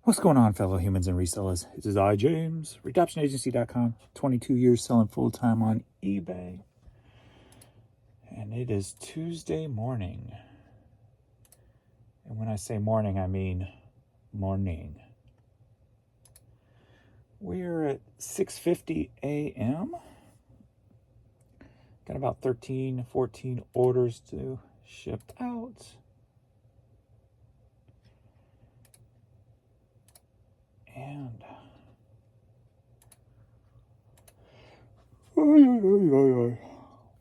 What's going on, fellow humans and resellers? This is I, James, redoptionagency.com, 22 years selling full-time on eBay. And it is Tuesday morning. And when I say morning, I mean morning. We're at 6:50 a.m. Got about 13, 14 orders to ship out. And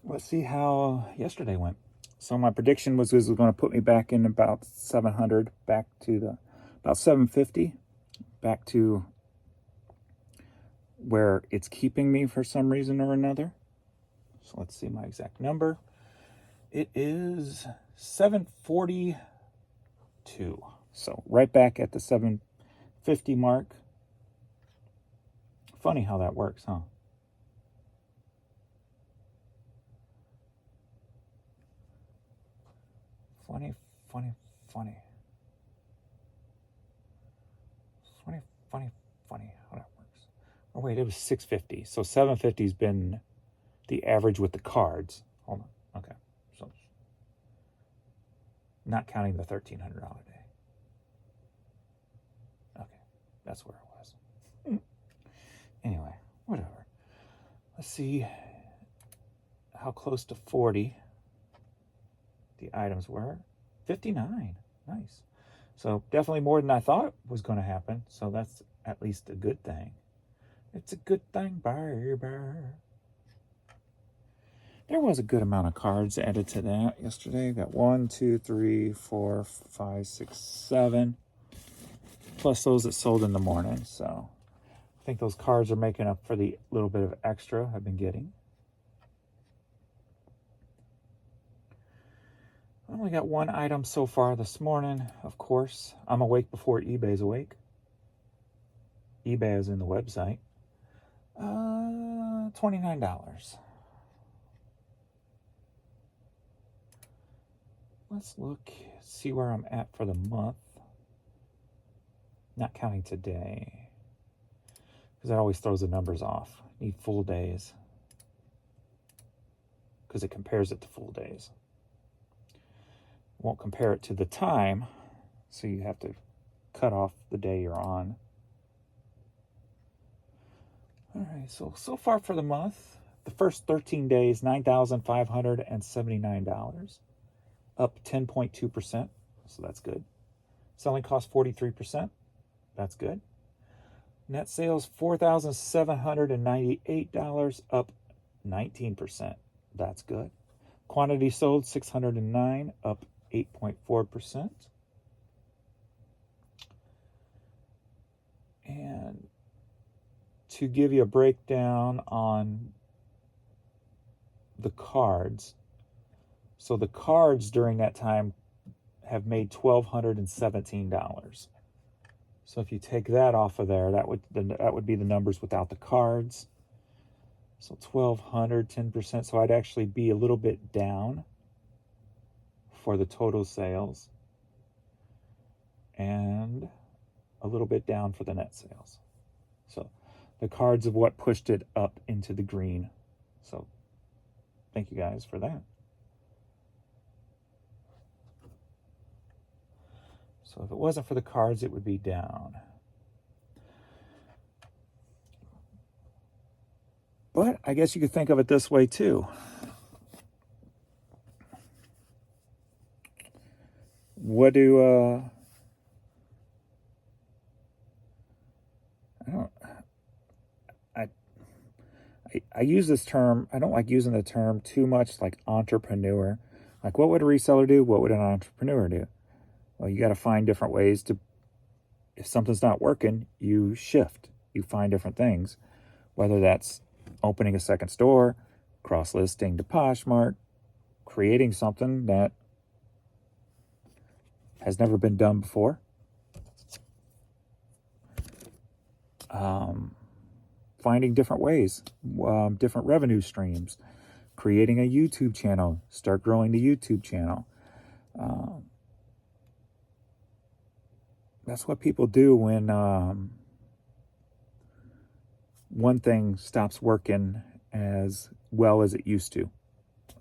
let's see how yesterday went. So my prediction was this was going to put me back in about 700, back to about 750, back to where it's keeping me for some reason or another. So let's see my exact number. It is 742. So right back at the 750 mark. Funny how that works, huh? Funny. Funny how that works. Oh, wait, it was 650. So 750 has been the average with the cards. Hold on. Okay. So not counting the $1,300 day. Okay. That's where it was. Anyway, whatever. Let's see how close to 40 the items were. 59. Nice. So definitely more than I thought was going to happen. So that's at least a good thing. It's a good thing, baby. There was a good amount of cards added to that yesterday. Got 1, 2, 3, 4, 5, 6, 7. Plus those that sold in the morning. So I think those cards are making up for the little bit of extra I've been getting. I only got one item so far this morning, of course. I'm awake before eBay's awake. eBay is in the website. $29. Let's look, see where I'm at for the month. Not counting today, because that always throws the numbers off. Need full days, because it compares it to full days. Won't compare it to the time, so you have to cut off the day you're on. All right, so far for the month, the first 13 days, $9,579, up 10.2%, so that's good. Selling cost 43%, that's good. Net sales $4,798, up 19%, that's good. Quantity sold 609, up 8.4%. And to give you a breakdown on the cards, so the cards during that time have made $1,217. So if you take that off of there, that would be the numbers without the cards. So 1,200, 10%. So I'd actually be a little bit down for the total sales and a little bit down for the net sales. So the cards of what pushed it up into the green. So thank you guys for that. So if it wasn't for the cards, it would be down. But I guess you could think of it this way too. What do I use this term, I don't like using the term too much, like entrepreneur. Like, what would a reseller do? What would an entrepreneur do? Well, you got to find different ways to, if something's not working, you shift. You find different things, whether that's opening a second store, cross-listing to Poshmark, creating something that has never been done before. Finding different ways, different revenue streams, creating a YouTube channel, start growing the YouTube channel. that's what people do when one thing stops working as well as it used to,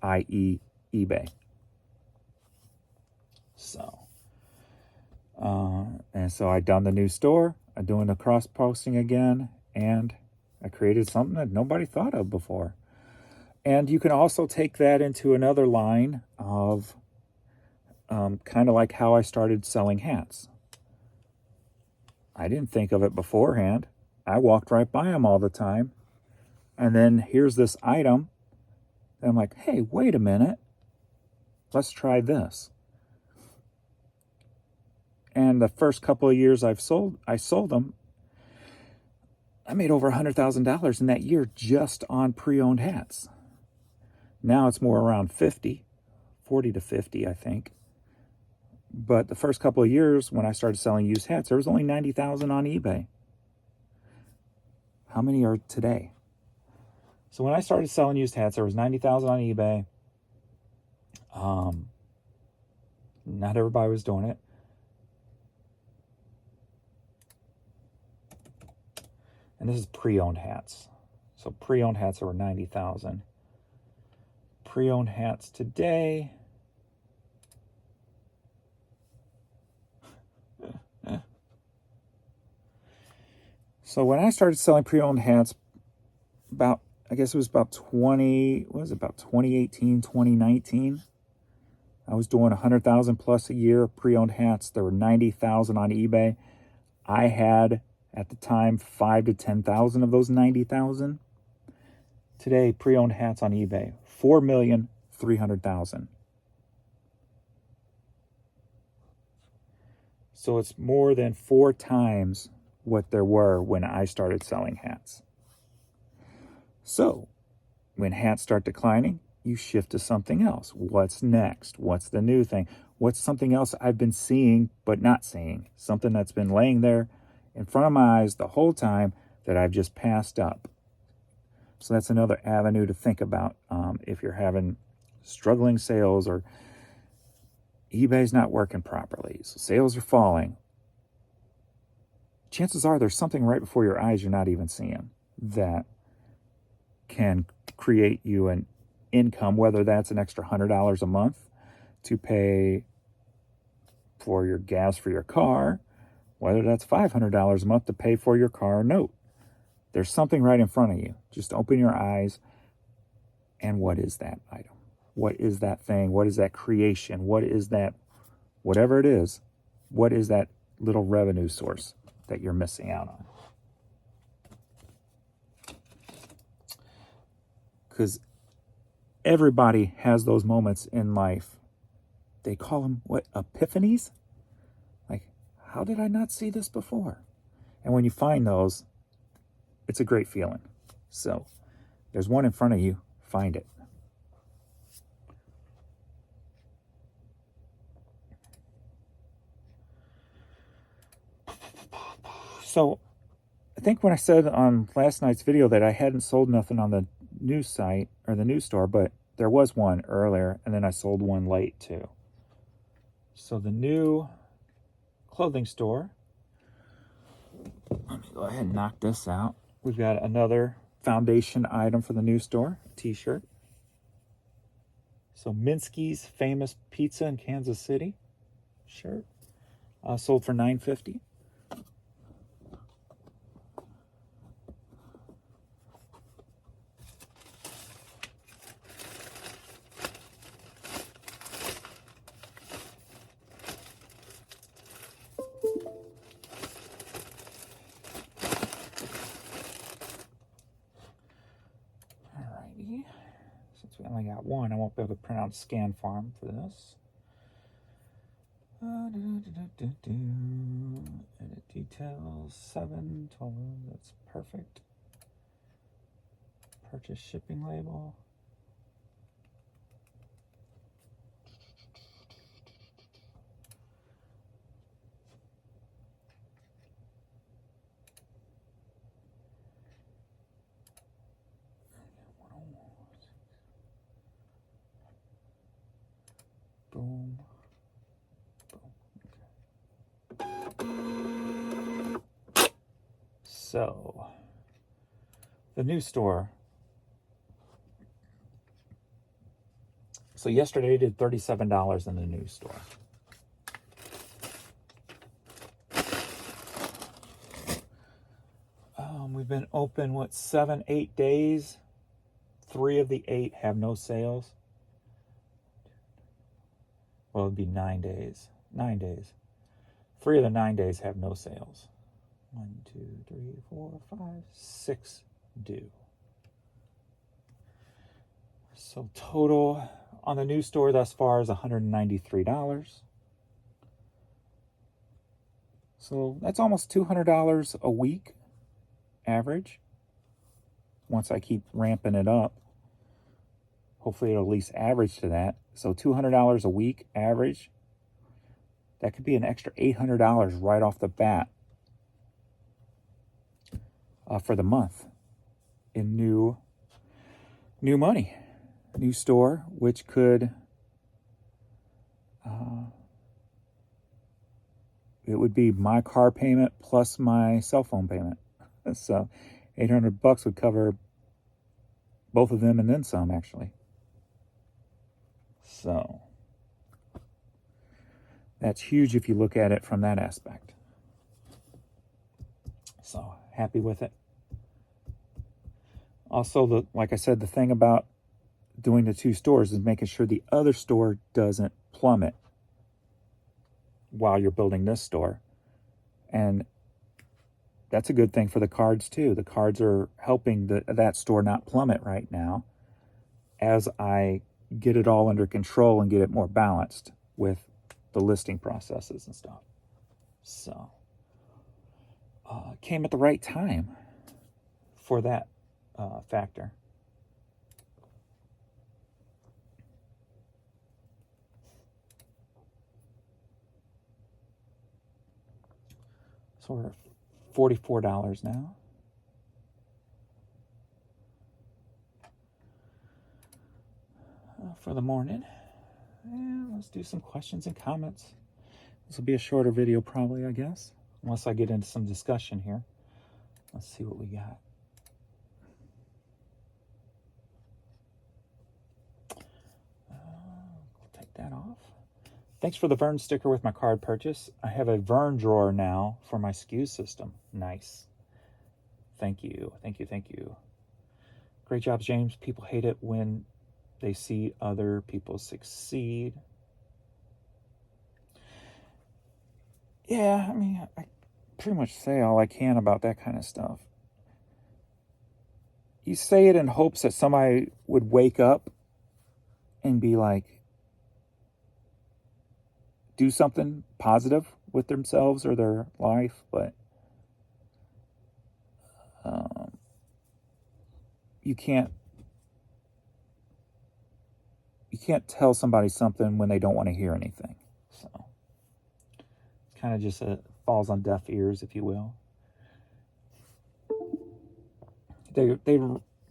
i.e. eBay. So, and so I done the new store, I'm doing the cross posting again, and I created something that nobody thought of before. And you can also take that into another line of kind of like how I started selling hats. I didn't think of it beforehand. I walked right by them all the time. And then here's this item. And I'm like, hey, wait a minute. Let's try this. And the first couple of years I sold them. I made over $100,000 in that year just on pre-owned hats. Now it's more around 40 to 50, I think. But the first couple of years when I started selling used hats, there was only 90,000 on eBay. How many are today? So when I started selling used hats, there was 90,000 on eBay. Not everybody was doing it. And this is pre-owned hats. So pre-owned hats are 90,000. Pre-owned hats today. So when I started selling pre-owned hats, I guess it was about 2018, 2019. I was doing 100,000 plus a year of pre-owned hats. There were 90,000 on eBay. I had at the time 5 to 10,000 of those 90,000. Today, pre-owned hats on eBay, 4,300,000. So it's more than 4 times what there were when I started selling hats. So when hats start declining, you shift to something else. What's next? What's the new thing? What's something else I've been seeing but not seeing? Something that's been laying there in front of my eyes the whole time that I've just passed up. So that's another avenue to think about if you're having struggling sales or eBay's not working properly, so sales are falling. Chances are there's something right before your eyes you're not even seeing that can create you an income, whether that's an extra $100 a month to pay for your gas for your car, whether that's $500 a month to pay for your car note. There's something right in front of you. Just open your eyes. And what is that item? What is that thing? What is that creation? What is that, whatever it is, what is that little revenue source that you're missing out on? Because everybody has those moments in life. They call them, what, epiphanies? Like, how did I not see this before? And when you find those, it's a great feeling. So there's one in front of you. Find it. So I think when I said on last night's video that I hadn't sold nothing on the news site or the news store, but there was one earlier and then I sold one late too. So the new clothing store, let me go ahead and knock this out. We've got another foundation item for the new store, a t-shirt. So Minsky's Famous Pizza in Kansas City shirt, sold for $9.50. Alrighty, since we only got one, I won't be able to print out scan farm for this. Edit details, 7, 12, that's perfect. Purchase shipping label. Boom. Boom. Okay. So, the new store. So yesterday I did $37 in the new store. We've been open, 7, 8 days? 3 of the 8 have no sales. Well, it'd be 9 days. 9 days. 3 of the 9 days have no sales. 1, 2, 3, 4, 5, 6 do. So total on the new store thus far is $193. So that's almost $200 a week average. Once I keep ramping it up, hopefully it'll at least average to that. So $200 a week average. That could be an extra $800 right off the bat for the month in new money, new store, which could it would be my car payment plus my cell phone payment. So $800 would cover both of them and then some, actually. So that's huge if you look at it from that aspect. So happy with it. Also, like I said, the thing about doing the 2 stores is making sure the other store doesn't plummet while you're building this store. And that's a good thing for the cards too. The cards are helping that store not plummet right now as I get it all under control and get it more balanced with the listing processes and stuff. So came at the right time for that factor. So we're at $44 now. For the morning. And let's do some questions and comments. This will be a shorter video probably, I guess. Unless I get into some discussion here. Let's see what we got. Take that off. Thanks for the Vern sticker with my card purchase. I have a Vern drawer now for my Skew system. Nice. Thank you. Thank you. Thank you. Great job, James. People hate it when they see other people succeed. Yeah, I mean, I pretty much say all I can about that kind of stuff. You say it in hopes that somebody would wake up and be like, do something positive with themselves or their life, but you can't tell somebody something when they don't want to hear anything. So it's kind of just falls on deaf ears, if you will. They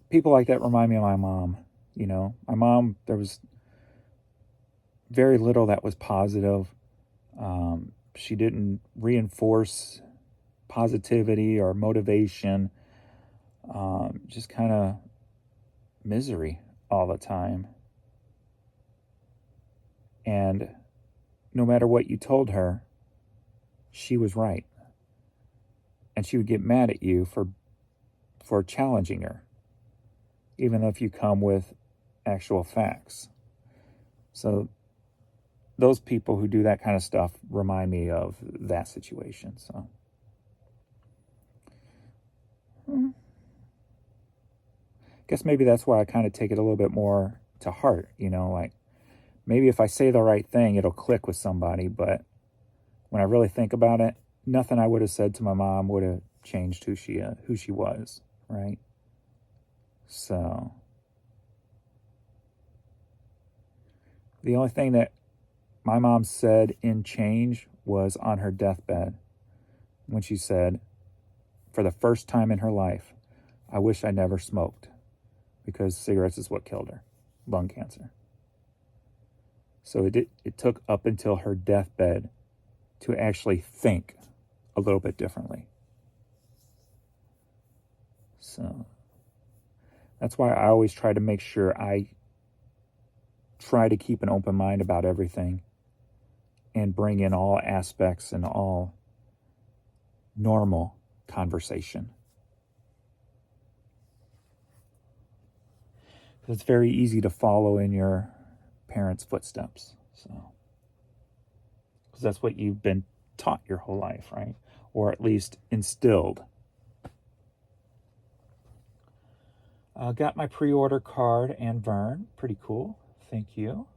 people like that remind me of my mom. You know, my mom, there was very little that was positive. She didn't reinforce positivity or motivation. Just kind of misery all the time. And no matter what you told her, she was right. And she would get mad at you for challenging her, even if you come with actual facts. So those people who do that kind of stuff remind me of that situation. So guess maybe that's why I kind of take it a little bit more to heart, you know, like maybe if I say the right thing, it'll click with somebody. But when I really think about it, nothing I would have said to my mom would have changed who she was, right? So the only thing that my mom said in change was on her deathbed when she said, for the first time in her life, I wish I never smoked because cigarettes is what killed her, lung cancer. So it took up until her deathbed to actually think a little bit differently. So that's why I always try to make sure I try to keep an open mind about everything and bring in all aspects and all normal conversation. It's very easy to follow in your parents' footsteps. So, because that's what you've been taught your whole life, right? Or at least instilled. Got my pre-order card and Vern. Pretty cool. Thank you.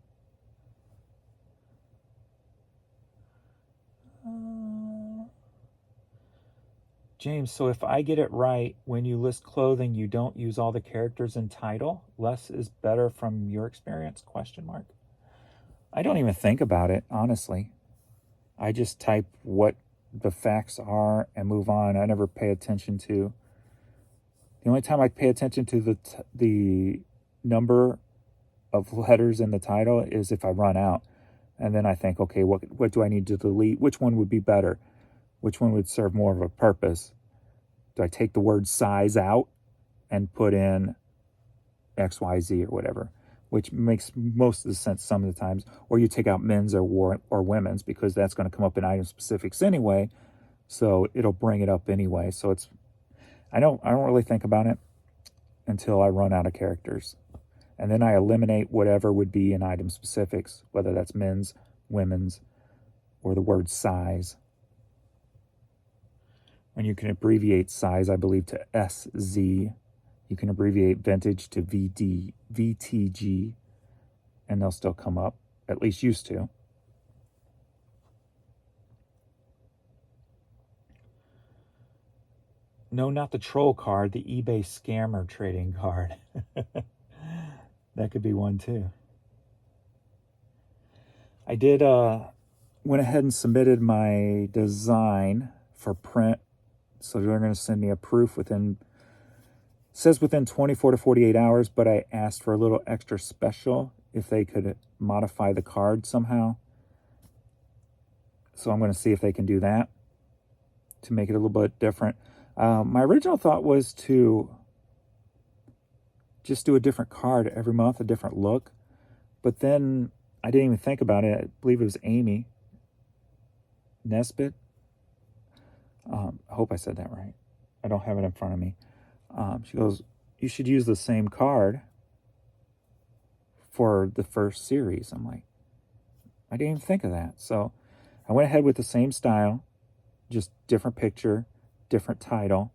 James, so if I get it right, when you list clothing, you don't use all the characters in title? Less is better from your experience? ? I don't even think about it, honestly. I just type what the facts are and move on. I never pay attention to... The only time I pay attention to the number of letters in the title is if I run out. And then I think, okay, what do I need to delete? Which one would be better? Which one would serve more of a purpose? Do I take the word size out and put in XYZ or whatever? Which makes most of the sense some of the times. Or you take out men's or women's, because that's going to come up in item specifics anyway. So it'll bring it up anyway. So I don't really think about it until I run out of characters. And then I eliminate whatever would be in item specifics, whether that's men's, women's, or the word size. And you can abbreviate size, I believe, to SZ. You can abbreviate vintage to VTG, and they'll still come up, at least used to. No, not the troll card, the eBay scammer trading card. That could be one too. I did went ahead and submitted my design for print. So they're going to send me a proof within 24 to 48 hours, but I asked for a little extra special if they could modify the card somehow. So I'm going to see if they can do that to make it a little bit different. My original thought was to just do a different card every month, a different look. But then I didn't even think about it. I believe it was Amy Nesbitt. I hope I said that right. I don't have it in front of me. She goes, you should use the same card for the first series. I'm like, I didn't even think of that. So I went ahead with the same style, just different picture, different title.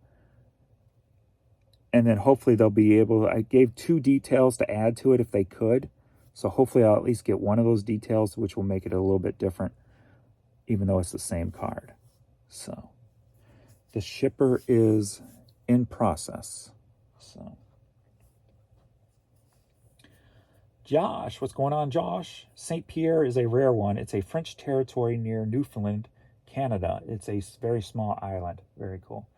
And then hopefully they'll be able... I gave 2 details to add to it if they could. So hopefully I'll at least get one of those details, which will make it a little bit different, even though it's the same card. So the shipper is in process. So Josh, what's going on, Josh? St. Pierre is a rare one. It's a French territory near Newfoundland, Canada. It's a very small island. Very cool.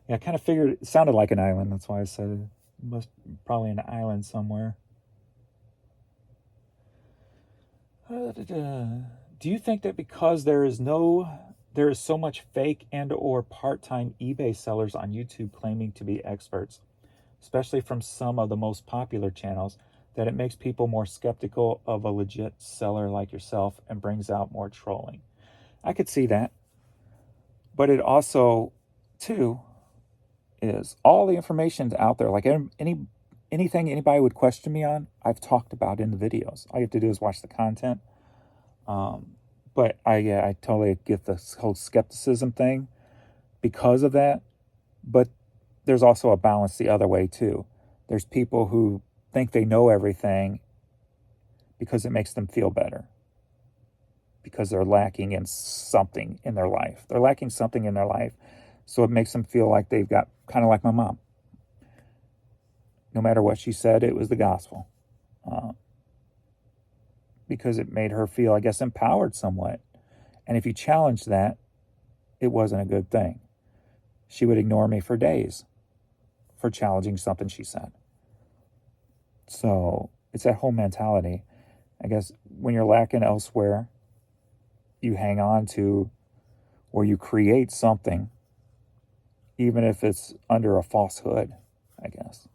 Yeah, I kind of figured it sounded like an island. That's why I said it must probably an island somewhere. Do you think that because there is so much fake and or part-time eBay sellers on YouTube claiming to be experts, especially from some of the most popular channels, that it makes people more skeptical of a legit seller like yourself and brings out more trolling? I could see that. But it also, too, is all the information's out there. Like anything anybody would question me on, I've talked about in the videos. All you have to do is watch the content. But I totally get the whole skepticism thing because of that. But there's also a balance the other way too. There's people who think they know everything because it makes them feel better, because they're lacking in something in their life. They're lacking something in their life, so it makes them feel like they've got, kind of like my mom. No matter what she said, it was the gospel. Because it made her feel, I guess, empowered somewhat. And if you challenged that, it wasn't a good thing. She would ignore me for days for challenging something she said. So it's that whole mentality. I guess when you're lacking elsewhere, you hang on to, or you create something, even if it's under a falsehood. I guess.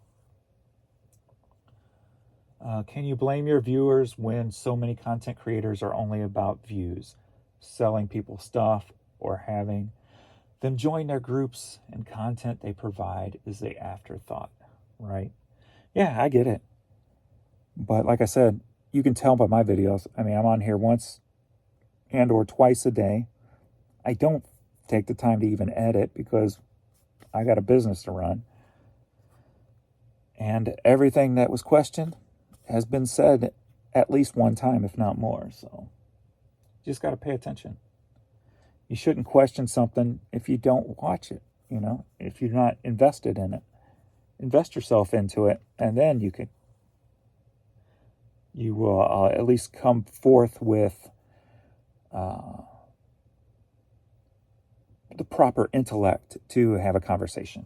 Can you blame your viewers when so many content creators are only about views, selling people stuff, or having them join their groups and content they provide is the afterthought, right? Yeah, I get it. But like I said, you can tell by my videos. I mean, I'm on here once and or twice a day. I don't take the time to even edit because I got a business to run. And everything that was questioned has been said at least one time, if not more. So you just got to pay attention. You shouldn't question something if you don't watch it, you know, if you're not invested in it. Invest yourself into it, and then you will at least come forth with the proper intellect to have a conversation.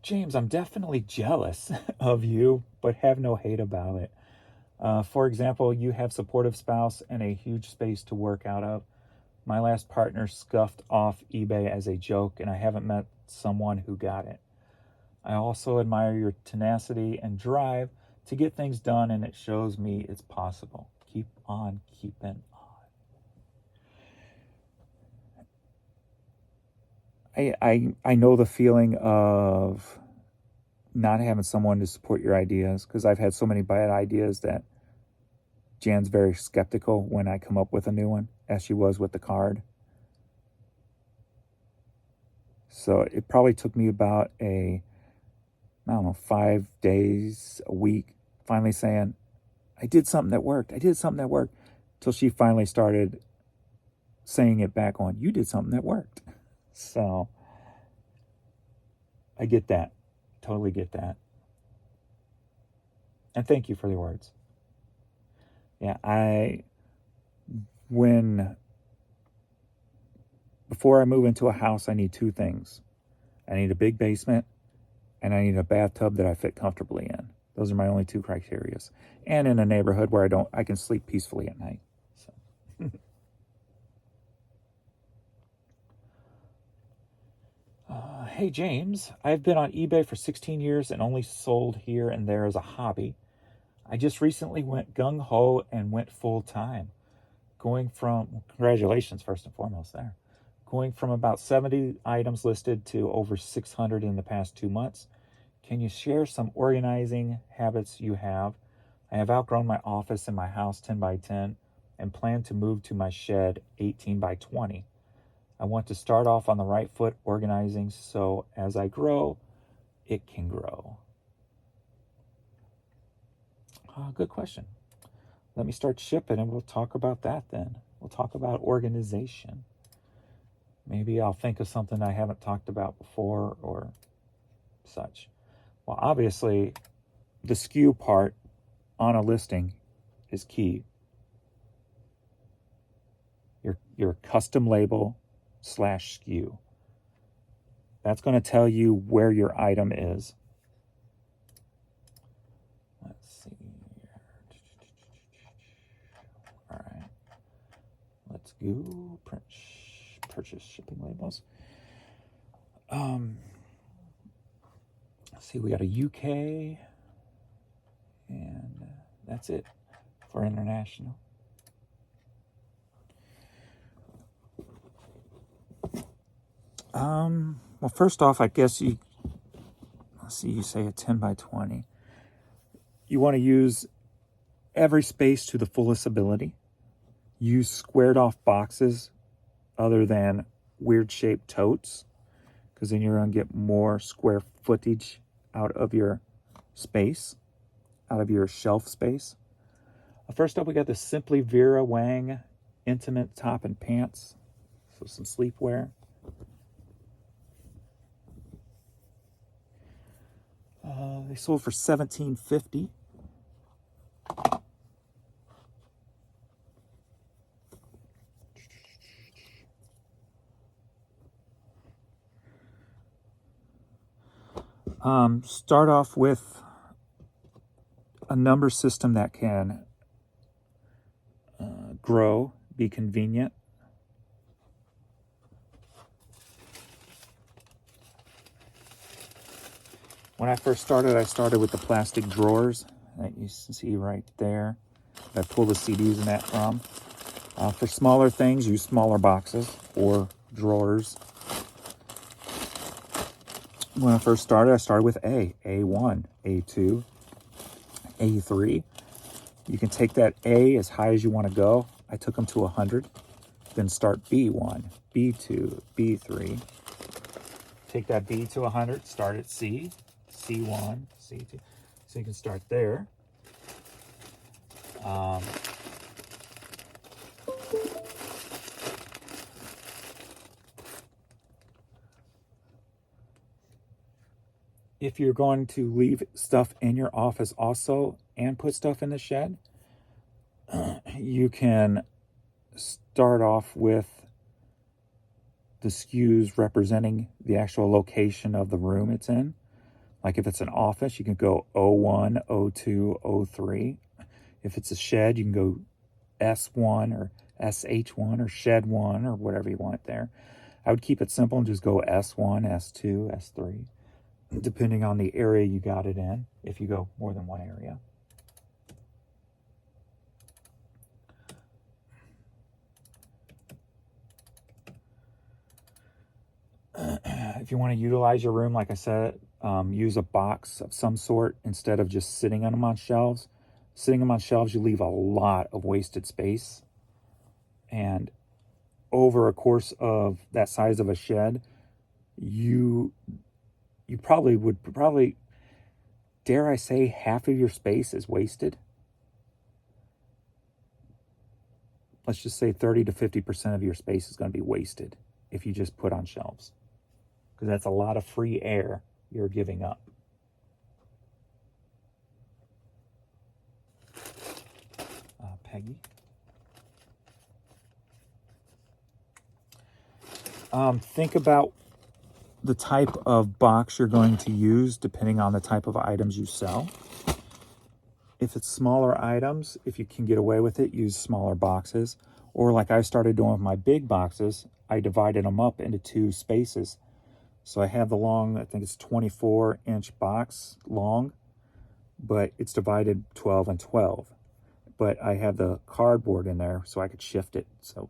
James, I'm definitely jealous of you, but have no hate about it. For example, you have supportive spouse and a huge space to work out of. My last partner scuffed off eBay as a joke, and I haven't met someone who got it. I also admire your tenacity and drive to get things done, and it shows me it's possible. Keep on keeping on. I know the feeling of not having someone to support your ideas, because I've had so many bad ideas that Jan's very skeptical when I come up with a new one, as she was with the card. So it probably took me about 5 days, a week, finally saying, I did something that worked. Till she finally started saying it back on, you did something that worked. So I get that. Totally get that. And thank you for the words. Yeah, before I move into a house, I need two things. I need a big basement, and I need a bathtub that I fit comfortably in. Those are my only two criteria. And in a neighborhood where I can sleep peacefully at night. So. Hey, James, I've been on eBay for 16 years and only sold here and there as a hobby. I just recently went gung-ho and went full-time. Congratulations, first and foremost there. Going from about 70 items listed to over 600 in the past 2 months. Can you share some organizing habits you have? I have outgrown my office in my house 10 by 10 and plan to move to my shed 18 by 20. I want to start off on the right foot organizing so as I grow, it can grow. Good question. Let me start shipping and we'll talk about that then. We'll talk about organization. Maybe I'll think of something I haven't talked about before or such. Well, obviously, the Skew part on a listing is key. Your custom label / Skew. That's going to tell you where your item is. Let's see here. All right. Let's go purchase shipping labels. Let's see, we got a UK, and that's it for international. Well, first off, I guess you say a 10 by 20. You want to use every space to the fullest ability. Use squared off boxes other than weird shaped totes, because then you're going to get more square footage out of your space, out of your shelf space. First up, we got the Simply Vera Wang Intimate Top and Pants. So some sleepwear. They sold for $17.50. Start off with a number system that can grow, be convenient. When I started with the plastic drawers that you see right there. I pull the CDs in that from. For smaller things, use smaller boxes or drawers. When I started with A1, A2, A3. You can take that A as high as you want to go. I took them to 100. Then start B1, B2, B3. Take that B to 100, start at C, C1, C2. So you can start there. If you're going to leave stuff in your office also and put stuff in the shed, you can start off with the SKUs representing the actual location of the room it's in. Like if it's an office, you can go O1, O2, O3. If it's a shed, you can go S1 or SH1 or Shed 1 or whatever you want there. I would keep it simple and just go S1, S2, S3, depending on the area you got it in, if you go more than one area. If you want to utilize your room, like I said, use a box of some sort instead of just sitting them on shelves. Sitting them on shelves, you leave a lot of wasted space. And over a course of that size of a shed, you probably, dare I say, half of your space is wasted. Let's just say 30 to 50% of your space is going to be wasted if you just put on shelves. Because that's a lot of free air you're giving up. Peggy. Think about the type of box you're going to use depending on the type of items you sell. If it's smaller items, if you can get away with it, use smaller boxes. Or like I started doing with my big boxes, I divided them up into 2 spaces. So I have the long, I think it's 24-inch box long, but it's divided 12 and 12. But I have the cardboard in there so I could shift it. So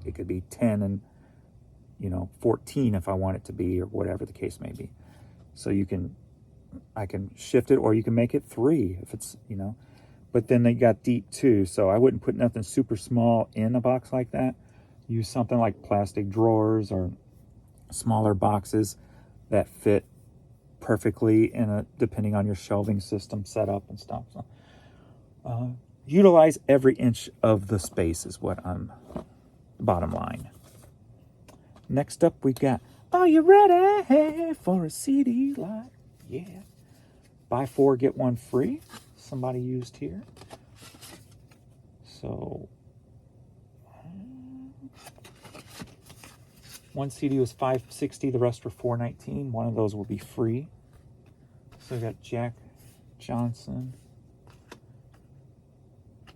it could be 10 and 14 if I want it to be, or whatever the case may be. So I can shift it, or you can make it 3 if it's, but then they got deep too. So I wouldn't put nothing super small in a box like that. Use something like plastic drawers or smaller boxes that fit perfectly depending on your shelving system setup and stuff. So, utilize every inch of the space is what I'm bottom line. Next up we got, are you ready for a CD live? Yeah. Buy 4, get 1 free. Somebody used here. So, one CD was $5.60, the rest were $4.19. One of those will be free. So we got Jack Johnson,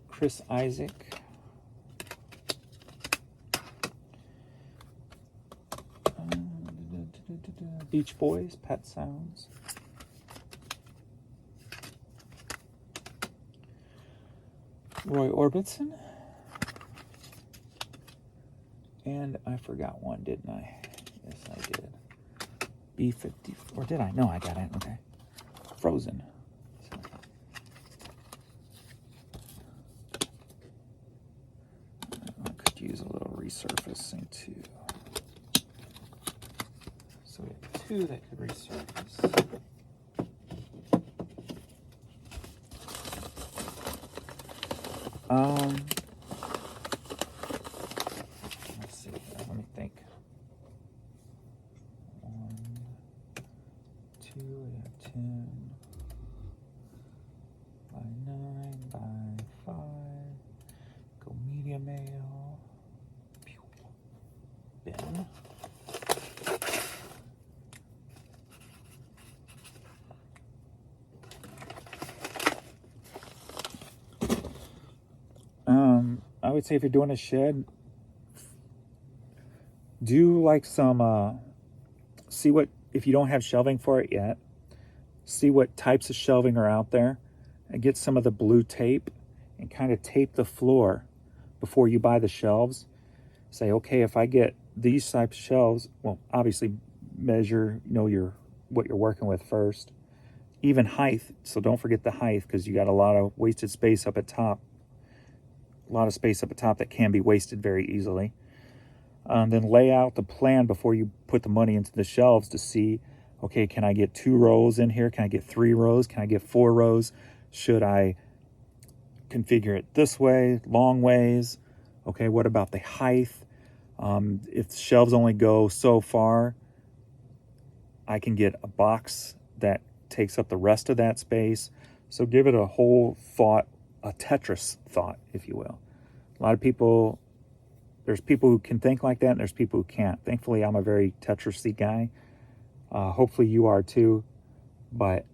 Chris Isaac, Beach Boys, Pet Sounds, Roy Orbison, and I forgot one, didn't I? Yes, I did. B50, or did I? No, I got it. Okay. Frozen. I could use a little resurfacing too. So we have 2 that could resurface. Let's see. Let me think. 1, 2, we have 10 by 9 by 5. Go medium ale. Bin. I would say if you're doing a shed, do like some, see what, if you don't have shelving for it yet, see what types of shelving are out there, and get some of the blue tape and kind of tape the floor before you buy the shelves. Say, okay, if I get these types of shelves, well, obviously measure, what you're working with first. Even height, so don't forget the height, because you got a lot of wasted space up at top. A lot of space up at top that can be wasted very easily. Then lay out the plan before you put the money into the shelves to see, okay, can I get 2 rows in here? Can I get 3 rows? Can I get 4 rows? Should I configure it this way, long ways? Okay, what about the height? If the shelves only go so far, I can get a box that takes up the rest of that space. So give it a whole thought, a Tetris thought, if you will. A lot of people, there's people who can think like that, and there's people who can't. Thankfully, I'm a very Tetris-y guy. Hopefully you are too. But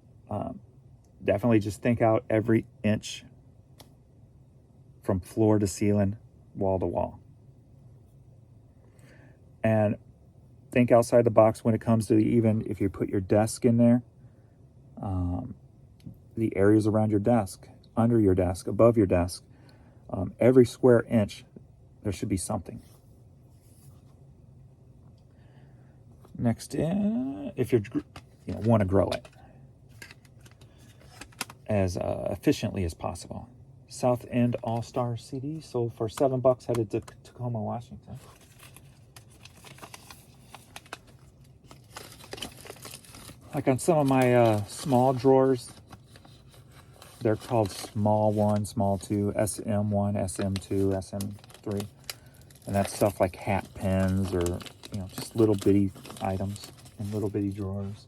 definitely just think out every inch from floor to ceiling, wall to wall. And think outside the box when it comes to even if you put your desk in there, the areas around your desk, under your desk, above your desk, every square inch, there should be something. Next, if you want to grow it as efficiently as possible. South End All-Star CD sold for $7, headed to Tacoma, Washington. Like on some of my small drawers, they're called small 1, small 2, SM1, SM2, SM3. And that's stuff like hat pins or, just little bitty items in little bitty drawers.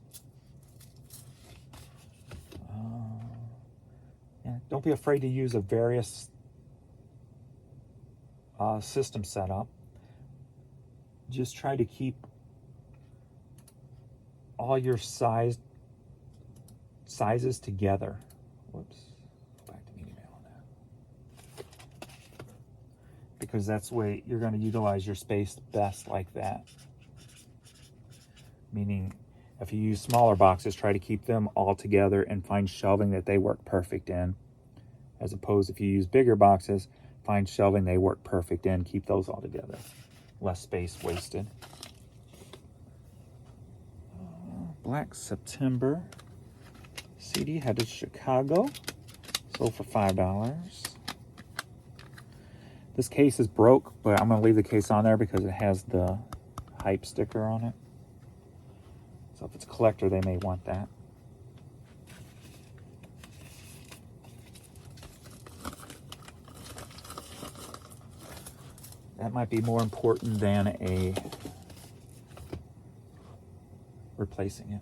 Don't be afraid to use a various system setup. Just try to keep all your sizes together. Whoops. Go back to the email on that. Because that's the way you're going to utilize your space best, like that. Meaning, if you use smaller boxes, try to keep them all together and find shelving that they work perfect in. As opposed, if you use bigger boxes, find shelving they work perfect in. Keep those all together. Less space wasted. Black September CD headed to Chicago. Sold for $5. This case is broke, but I'm going to leave the case on there because it has the hype sticker on it. So if it's a collector, they may want that. That might be more important than replacing it.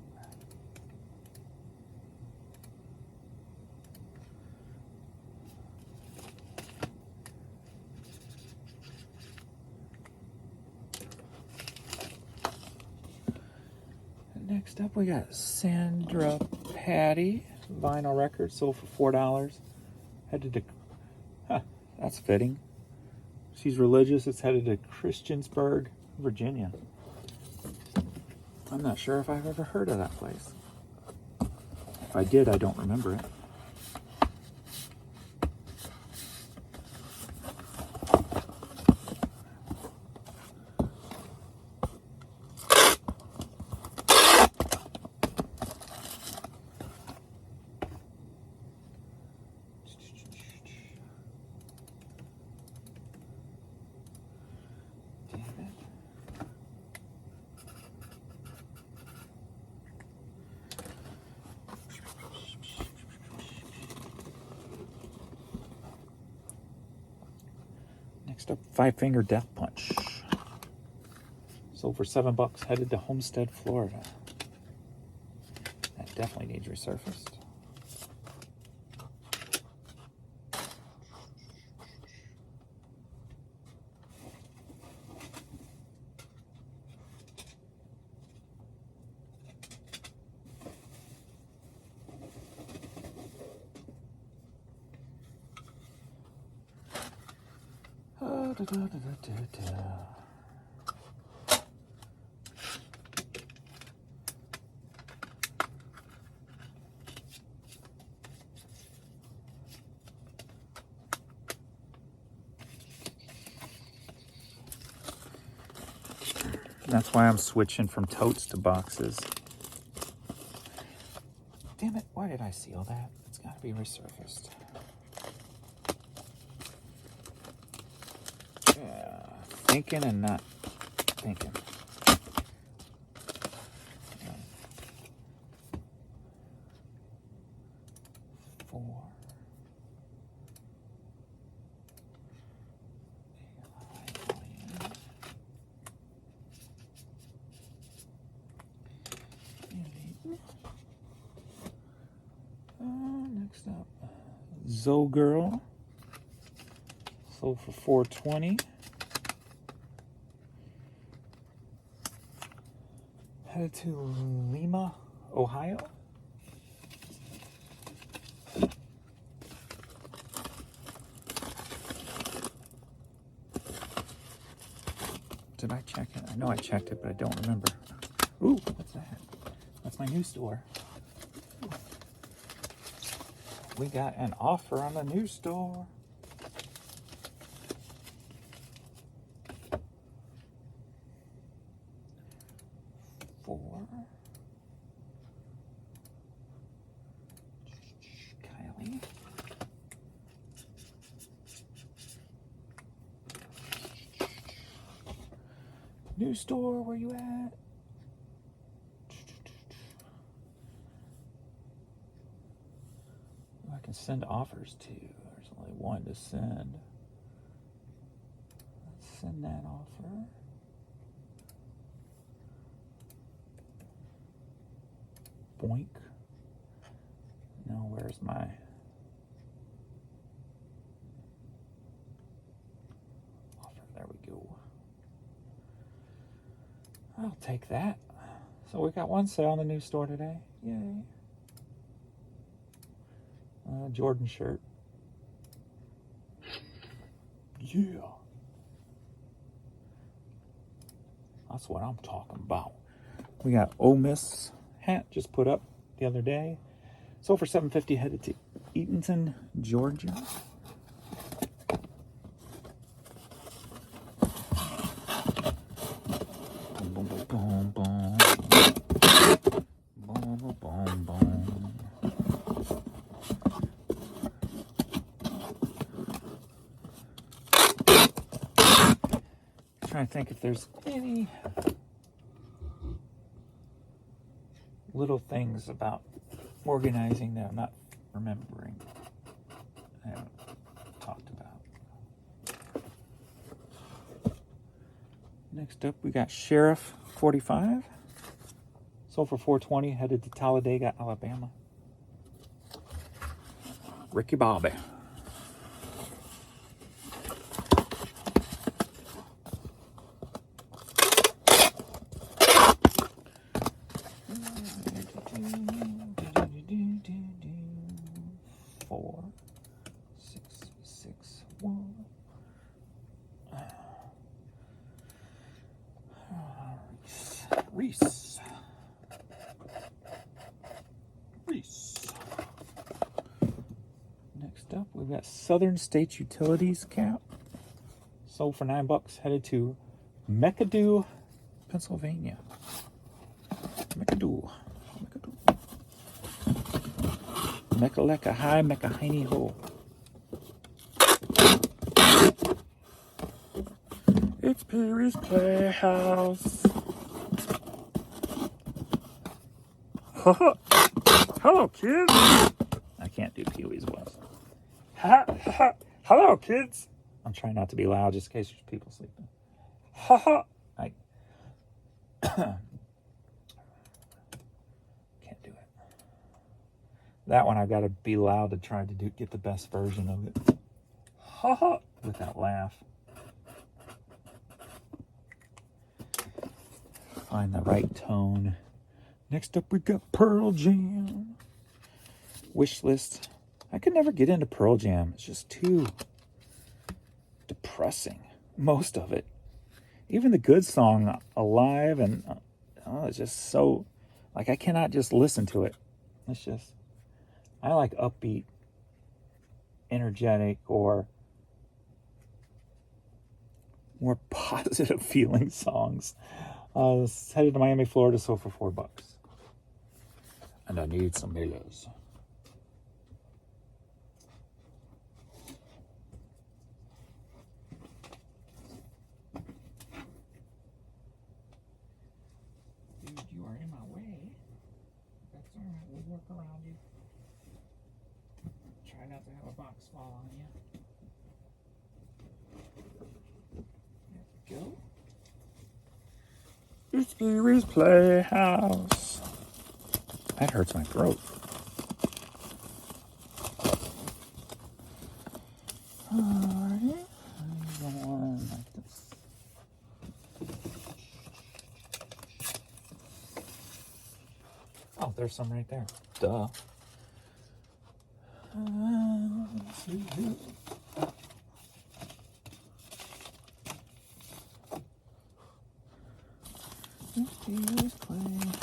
Next up, we got Sandra Patty vinyl record, sold for $4. Headed to, that's fitting. She's religious. It's headed to Christiansburg, Virginia. I'm not sure if I've ever heard of that place. If I did, I don't remember it. Next up, Five Finger Death Punch. Sold for $7, headed to Homestead, Florida. That definitely needs resurfaced. That's why I'm switching from totes to boxes. Damn it, why did I seal that? It's got to be resurfaced. Yeah, thinking and not thinking. Four. Next up, Zoe Girl, sold for $4.20. Headed to Lima, Ohio. Did I check it? I know I checked it, but I don't remember. Ooh, what's that? That's my new store. We got an offer on the new store. Kylie. New store, where you at? I can send offers to. There's only one to send. Let's send that offer. Boink. Now where's my offer? There we go. I'll take that. So we got one sale in the new store today. Yay. Jordan shirt. Yeah. That's what I'm talking about. We got Ole Miss hat just put up the other day. Sold for $7.50, headed to Eatonton, Georgia. Boom, boom, boom, boom. Boom, boom, boom, boom. Trying to think if there's any little things about organizing that I'm not remembering. I haven't talked about. Next up, we got Sheriff 45. Sold for $4.20, headed to Talladega, Alabama. Ricky Bobby. Four, six, six, one. Reese. Next up, we've got Southern States Utilities cap. Sold for $9, headed to McAdoo, Pennsylvania. McAdoo. Mechaleka high, Mecahiny ho. It's Pee-wee's Playhouse. Hello, kids. I can't do Pee-wee's voice. Hello, kids. I'm trying not to be loud just in case there's people sleeping. I can't do it. That one I've got to be loud to try to get the best version of it. With that laugh. Find the right tone. Next up, we got Pearl Jam. Wish list. I could never get into Pearl Jam. It's just too depressing. Most of it. Even the good song, Alive, and it's just so, like, I cannot just listen to it. It's just, I like upbeat, energetic, or more positive feeling songs. Headed to Miami, Florida, sold for $4. And I need some nails. Dude, you are in my way. That's alright, we'll work around you. Try not to have a box fall on you. There we go. It's Pee-wee's Playhouse. That hurts my throat. Alright. One like this. Oh, there's some right there. Duh. Let's see here. Pee-wee's Playhouse.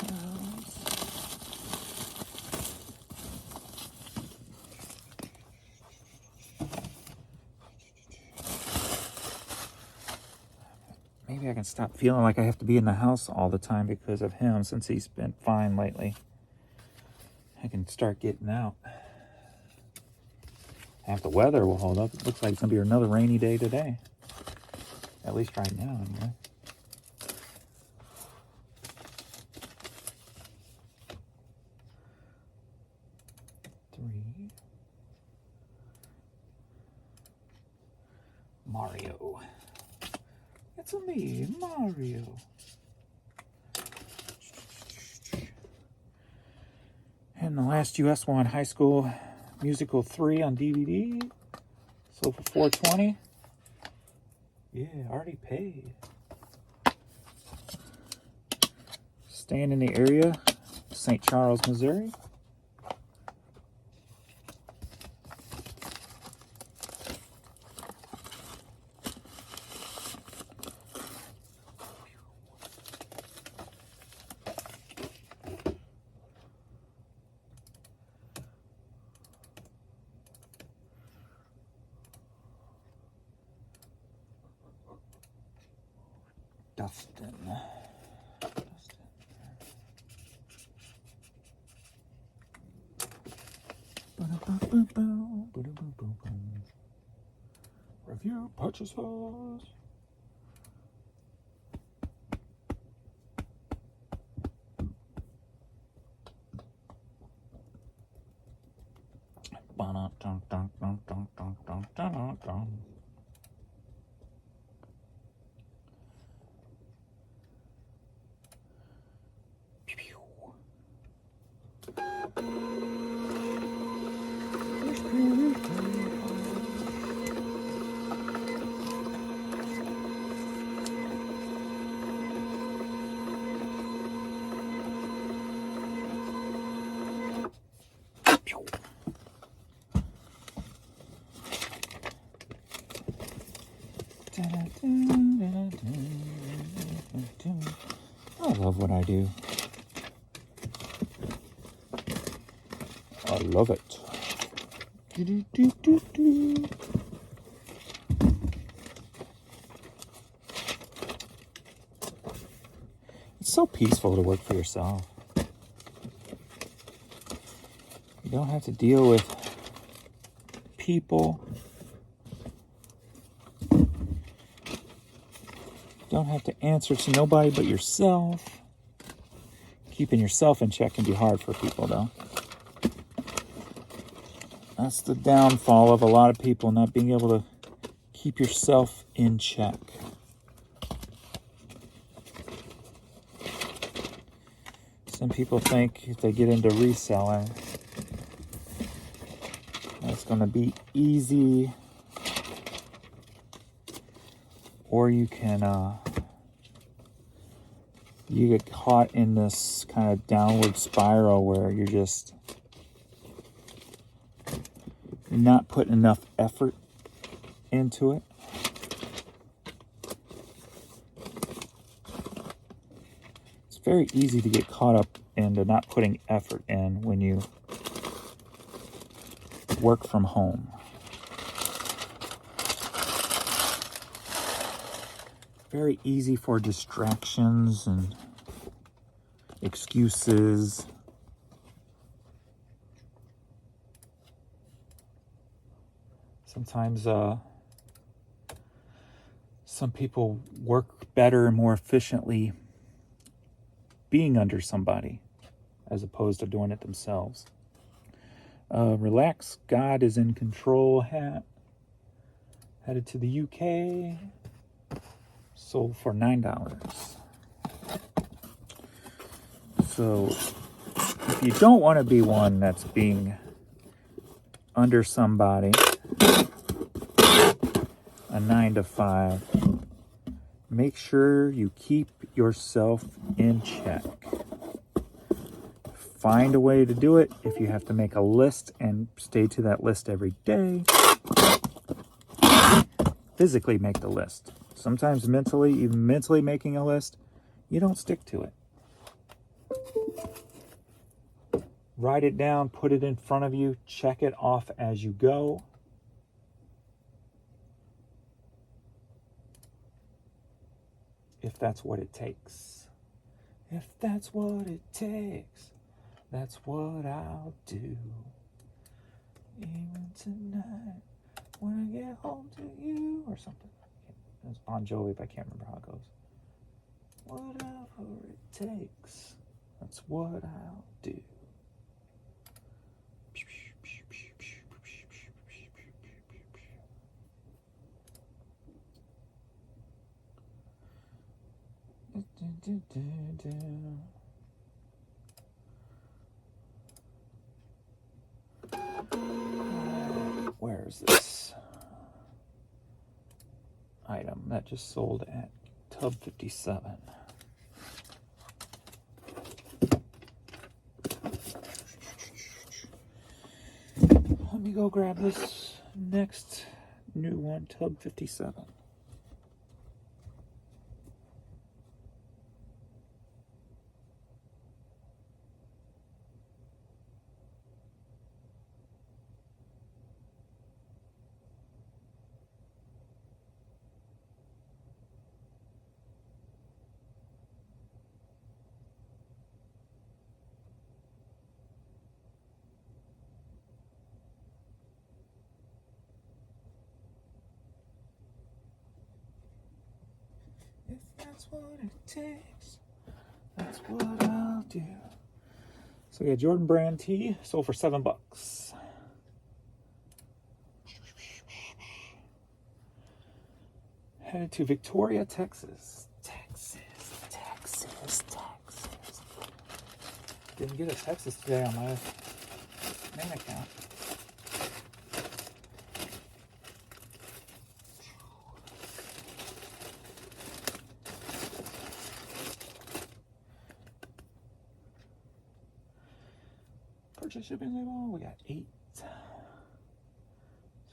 Maybe I can stop feeling like I have to be in the house all the time because of him, since he's been fine lately. I can start getting out. If the weather will hold up, it looks like it's going to be another rainy day today. At least right now, anyway. Mario. It's a me, Mario. And the last US one, High School Musical 3 on DVD. Sold for $4.20. Yeah, already paid. Staying in the area, St. Charles, Missouri. Dustin. Review purchases. I love what I do. I love it. It's so peaceful to work for yourself. You don't have to deal with people. Don't have to answer to nobody but yourself. Keeping yourself in check can be hard for people, though. That's the downfall of a lot of people, not being able to keep yourself in check. Some people think if they get into reselling, it's going to be easy. Or you can, you get caught in this kind of downward spiral where you're just not putting enough effort into it. It's very easy to get caught up into not putting effort in when you work from home. very easy for distractions and excuses. Sometimes some people work better and more efficiently being under somebody as opposed to doing it themselves. Relax, God is in control hat. Headed to the UK. Sold for $9. So if you don't want to be one that's being under somebody, a 9 to 5, make sure you keep yourself in check. Find a way to do it. If you have to make a list and stay to that list every day, physically make the list. Sometimes mentally, even mentally making a list, you don't stick to it. Write it down, put it in front of you, check it off as you go. If that's what it takes. If that's what it takes, that's what I'll do. Even tonight, when I get home to you, or something. It's Bon Jovi, but I can't remember how it goes. Whatever it takes, that's what I'll do. Where is this item that just sold at Tub 57? Let me go grab this next new one, Tub 57. If that's what it takes, that's what I'll do. So we got Jordan brand tee, sold for $7. Headed to Victoria, Texas. Texas. Didn't get a Texas today on my main account. Purchase shipping label, we got 8. So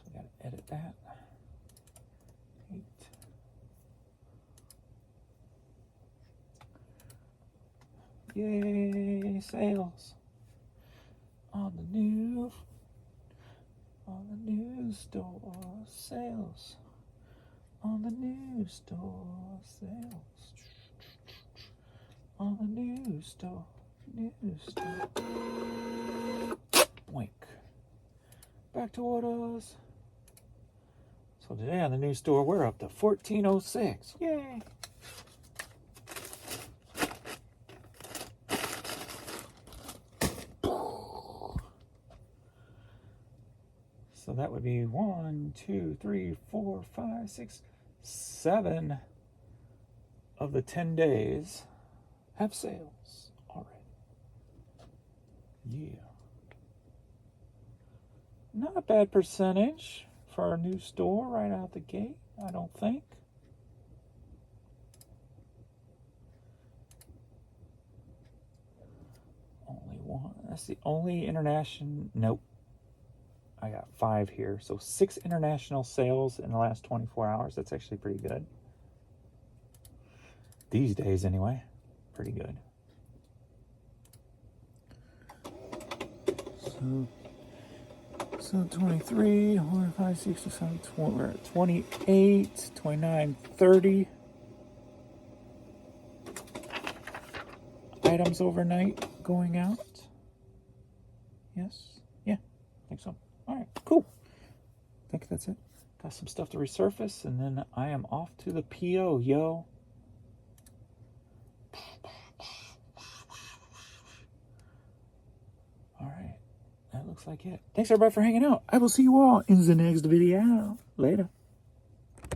we got to edit that. 8. Yay, sales on the new store, sales on the new store, sales on the new store. Wink. Back to orders. So today on the new store, we're up to 1406. Yay! So that would be 1, 2, 3, 4, 5, 6, 7 of the 10 days have sales already. Yeah. Not a bad percentage for our new store right out the gate, I don't think. Only one. That's the only international. Nope. I got 5 here. So 6 international sales in the last 24 hours. That's actually pretty good. These days, anyway. Pretty good. So 23, 4, 5, 6, 7, 20, we're at 28, 29, 30. items overnight going out. Yes? Yeah, I think so. All right, cool. I think that's it. Got some stuff to resurface, and then I am off to the PO, yo. All right, that looks like it. Thanks, everybody, for hanging out. I will see you all in the next video. Later.